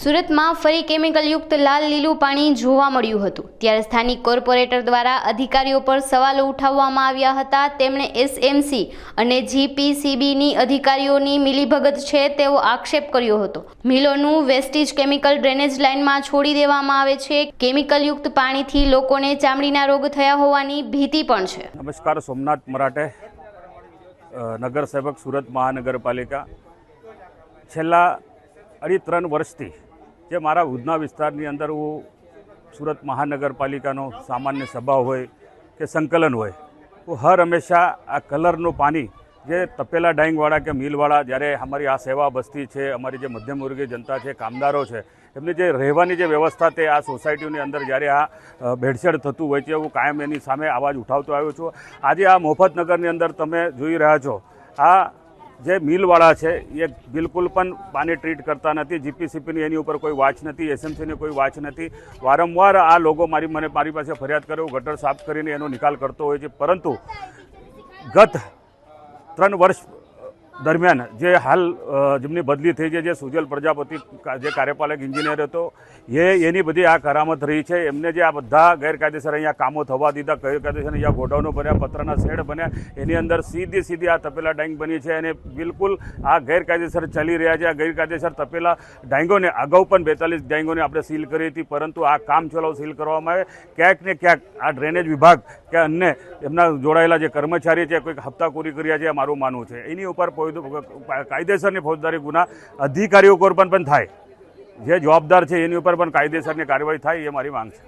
સુરતમાં ફરી કેમિકલયુક્ત લાલ લીલું પાણી જોવા મળ્યું હતું, ત્યારે સ્થાનિક કોર્પોરેટર દ્વારા અધિકારીઓ પર સવાલો ઉઠાવવામાં આવ્યા હતા। તેમણે એસએમસી અને જીપીસીબીની અધિકારીઓની મિલીભગત છે તેવો આક્ષેપ કર્યો હતો। મિલોનું વેસ્ટેજ કેમિકલ ડ્રેનેજ લાઇનમાં છોડી દેવામાં આવે છે। કેમિકલયુક્ત પાણીથી લોકોને ચામડીના રોગ થયા હોવાની ભીતિ પણ છે। નમસ્કાર, સોમનાથ મરાઠે, નગરસેવક, સુરત મહાનગરપાલિકા। છેલ્લા 3 વર્ષથી જે મારા ઉધના વિસ્તારની અંદર હું સુરત મહાનગરપાલિકાનો સામાન્ય સભા હોય કે સંકલન હોય, હું હર હંમેશા આ કલરનું પાણી જે તપેલા ડાઈંગવાળા કે મિલવાળા, જ્યારે અમારી આ સેવા બસ્તી છે, અમારી જે મધ્યમ વર્ગીય જનતા છે, કામદારો છે, એમની જે રહેવાની જે વ્યવસ્થા તે આ સોસાયટીની અંદર જ્યારે આ ભેળસેળ થતું હોય છે, હું કાયમ એની સામે અવાજ ઉઠાવતો આવ્યો છું। આજે આ મોફતનગરની અંદર તમે જોઈ રહ્યા છો, આ જે મિલવાળા છે એ બિલકુલ પણ પાણી ટ્રીટ કરતા નથી। જીપીસીપીની એની ઉપર કોઈ વાચ નથી, એસએમસીની કોઈ વાચ નથી। વારંવાર આ લોકો મારી પાસે ફરિયાદ કરે, ગટર સાફ કરીને એનો નિકાલ કરતો હોય છે, પરંતુ ગત 3 વર્ષ દરમિયાન જે હાલ જેમની બદલી થઈ છે, જે સુજલ પ્રજાપતિ જે કાર્યપાલક એન્જિનિયર હતો, એની બધી આ કરામત રહી છે। એમને જે આ બધા ગેરકાયદેસર અહીંયા કામો થવા દીધા, ગેરકાયદેસર અહીંયા ગોડાઉનો બન્યા, પતરાના શેડ બન્યા, એની અંદર સીધી આ તપેલા ડાઈંગ બની છે અને બિલકુલ આ ગેરકાયદેસર ચાલી રહ્યા છે। આ ગેરકાયદેસર તપેલા ડાઈંગોને અગાઉ પણ 42 ડાઈંગોને આપણે સીલ કરી હતી, પરંતુ આ કામ ચલાવ સીલ કરવામાં આવે, ક્યાંક ને ક્યાંક આ ડ્રેનેજ વિભાગ કે અન્ય એમના જોડાયેલા જે કર્મચારી છે કોઈક હપ્તાખોરી કર્યા છે, મારું માનવું છે। એની ઉપર કાયદેસરની ફોજદારી ગુના અધિકારીઓ પર પણ થાય, જે જવાબદાર છે એની ઉપર પણ કાયદેસરની કાર્યવાહી થાય, એ મારી માંગ છે।